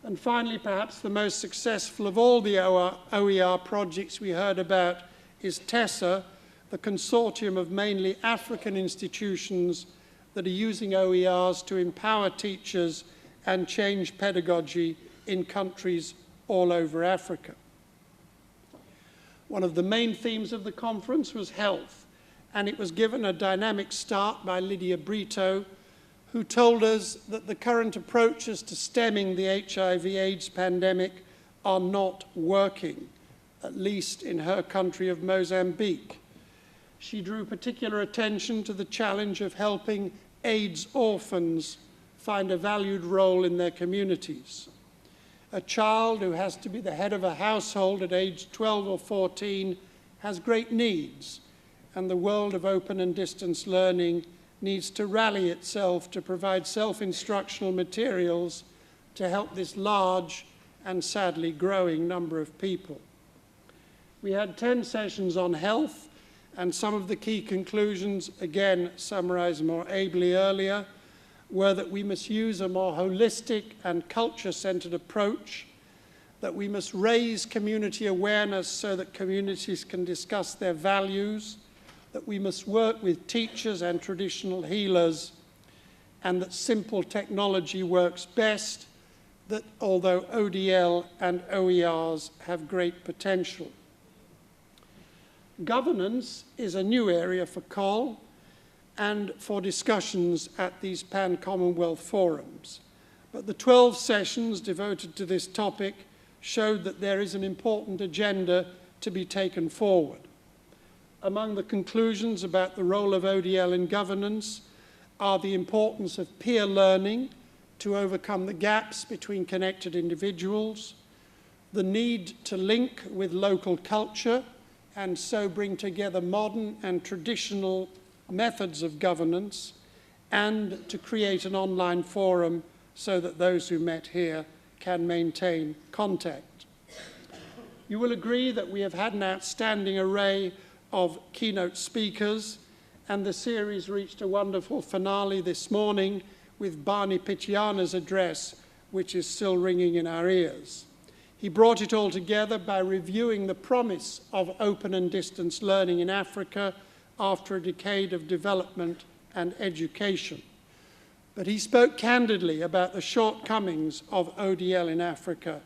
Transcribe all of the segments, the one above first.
And finally, perhaps the most successful of all the OER projects we heard about is TESSA, the consortium of mainly African institutions that are using OERs to empower teachers and change pedagogy in countries all over Africa. One of the main themes of the conference was health, and it was given a dynamic start by Lydia Brito, who told us that the current approaches to stemming the HIV/AIDS pandemic are not working, at least in her country of Mozambique. She drew particular attention to the challenge of helping AIDS orphans find a valued role in their communities. A child who has to be the head of a household at age 12 or 14 has great needs, and the world of open and distance learning needs to rally itself to provide self-instructional materials to help this large and sadly growing number of people. We had 10 sessions on health, and some of the key conclusions, again summarized more ably earlier, were that we must use a more holistic and culture-centered approach, that we must raise community awareness so that communities can discuss their values, that we must work with teachers and traditional healers, and that simple technology works best, that although ODL and OERs have great potential. Governance is a new area for COL and for discussions at these Pan-Commonwealth forums. But the 12 sessions devoted to this topic showed that there is an important agenda to be taken forward. Among the conclusions about the role of ODL in governance are the importance of peer learning to overcome the gaps between connected individuals, the need to link with local culture and so bring together modern and traditional methods of governance, and to create an online forum so that those who met here can maintain contact. You will agree that we have had an outstanding array of keynote speakers, and the series reached a wonderful finale this morning with Barney Pityana's address, which is still ringing in our ears. He brought it all together by reviewing the promise of open and distance learning in Africa after a decade of development and education. But he spoke candidly about the shortcomings of ODL in Africa,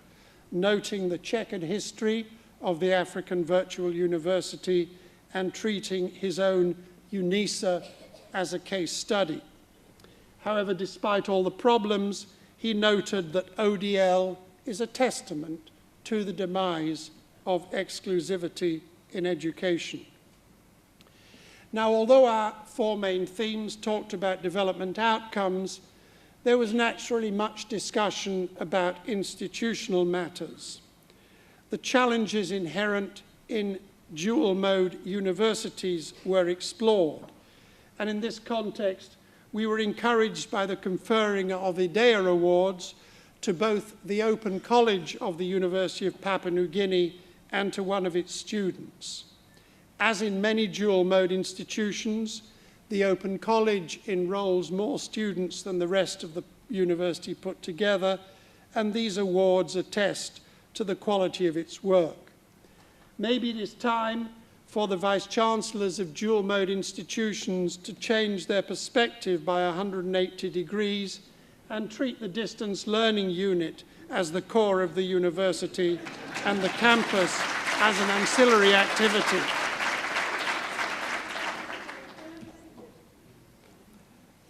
noting the checkered history of the African Virtual University and treating his own UNISA as a case study. However, despite all the problems, he noted that ODL is a testament to the demise of exclusivity in education. Now, although our four main themes talked about development outcomes, there was naturally much discussion about institutional matters. The challenges inherent in dual-mode universities were explored, and in this context, we were encouraged by the conferring of IDEA Awards to both the Open College of the University of Papua New Guinea and to one of its students. As in many dual-mode institutions, the Open College enrolls more students than the rest of the university put together, and these awards attest to the quality of its work. Maybe it is time for the Vice-Chancellors of dual-mode institutions to change their perspective by 180 degrees and treat the distance learning unit as the core of the university and the campus as an ancillary activity.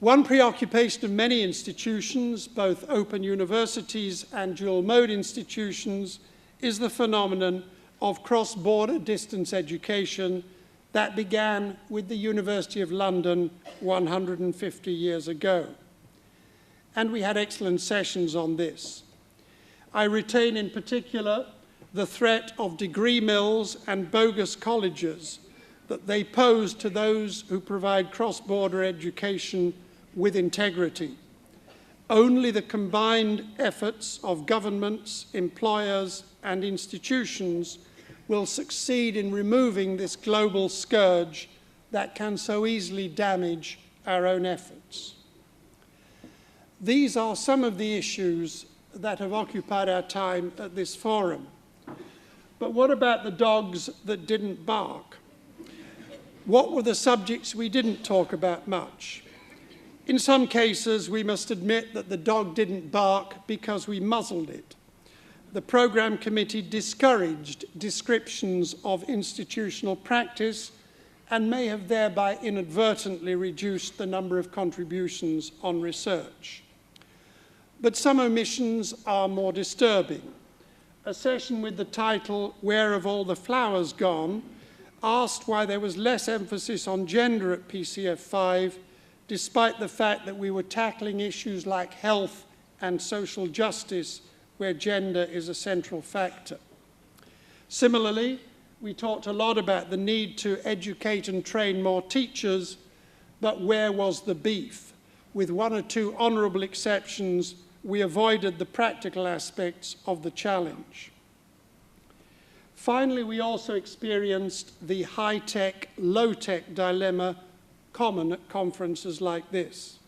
One preoccupation of many institutions, both open universities and dual-mode institutions, is the phenomenon of cross-border distance education that began with the University of London 150 years ago. And we had excellent sessions on this. I retain in particular the threat of degree mills and bogus colleges that they pose to those who provide cross-border education with integrity. Only the combined efforts of governments, employers, and institutions will succeed in removing this global scourge that can so easily damage our own efforts. These are some of the issues that have occupied our time at this forum. But what about the dogs that didn't bark? What were the subjects we didn't talk about much? In some cases, we must admit that the dog didn't bark because we muzzled it. The programme committee discouraged descriptions of institutional practice and may have thereby inadvertently reduced the number of contributions on research. But some omissions are more disturbing. A session with the title, "Where Have All the Flowers Gone?" asked why there was less emphasis on gender at PCF 5, despite the fact that we were tackling issues like health and social justice, where gender is a central factor. Similarly, we talked a lot about the need to educate and train more teachers, but where was the beef? With one or two honourable exceptions, we avoided the practical aspects of the challenge. Finally, we also experienced the high-tech, low-tech dilemma common at conferences like this.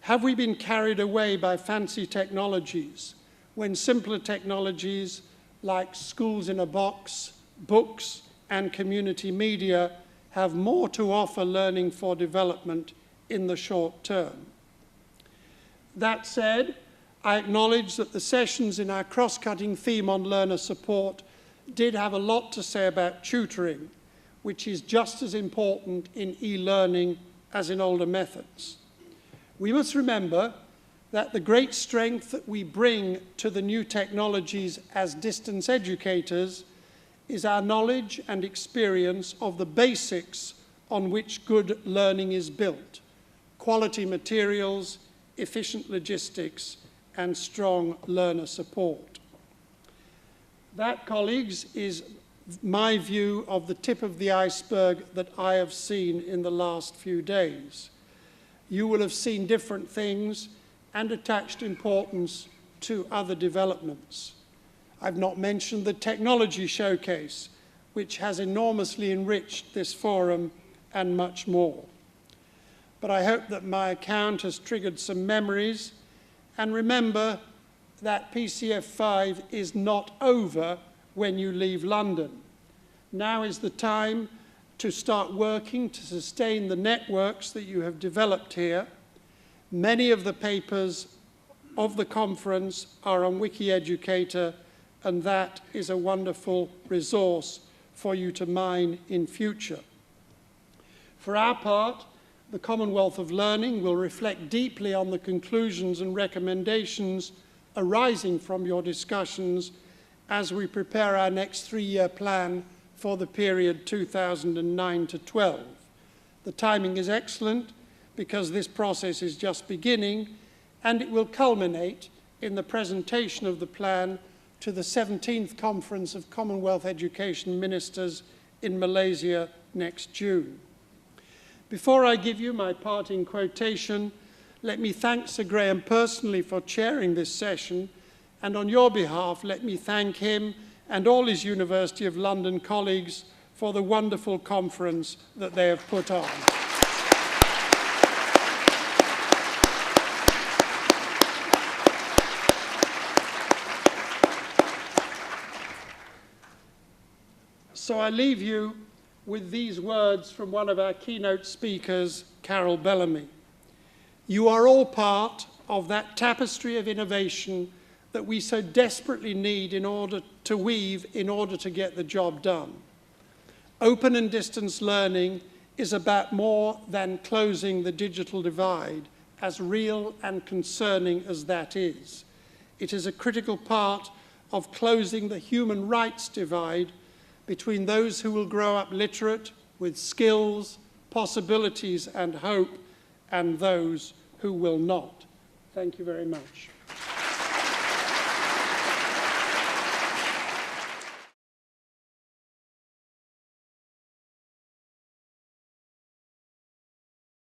Have we been carried away by fancy technologies when simpler technologies like schools in a box, books, and community media have more to offer learning for development in the short term? That said, I acknowledge that the sessions in our cross-cutting theme on learner support did have a lot to say about tutoring, which is just as important in e-learning as in older methods. We must remember that the great strength that we bring to the new technologies as distance educators is our knowledge and experience of the basics on which good learning is built: quality materials, efficient logistics, and strong learner support. That, colleagues, is my view of the tip of the iceberg that I have seen in the last few days. You will have seen different things and attached importance to other developments. I've not mentioned the technology showcase, which has enormously enriched this forum, and much more. But I hope that my account has triggered some memories, and remember that PCF 5 is not over when you leave London. Now is the time to start working to sustain the networks that you have developed here. Many of the papers of the conference are on WikiEducator, and that is a wonderful resource for you to mine in future. For our part, the Commonwealth of Learning will reflect deeply on the conclusions and recommendations arising from your discussions as we prepare our next three-year plan for the period 2009 to 12. The timing is excellent because this process is just beginning, and it will culminate in the presentation of the plan to the 17th Conference of Commonwealth Education Ministers in Malaysia next June. Before I give you my parting quotation, let me thank Sir Graham personally for chairing this session, and on your behalf, let me thank him and all his University of London colleagues for the wonderful conference that they have put on. So I leave you with these words from one of our keynote speakers, Carol Bellamy. You are all part of that tapestry of innovation that we so desperately need in order to weave in order to get the job done. Open and distance learning is about more than closing the digital divide, as real and concerning as that is. It is a critical part of closing the human rights divide between those who will grow up literate with skills, possibilities, and hope, and those who will not. Thank you very much.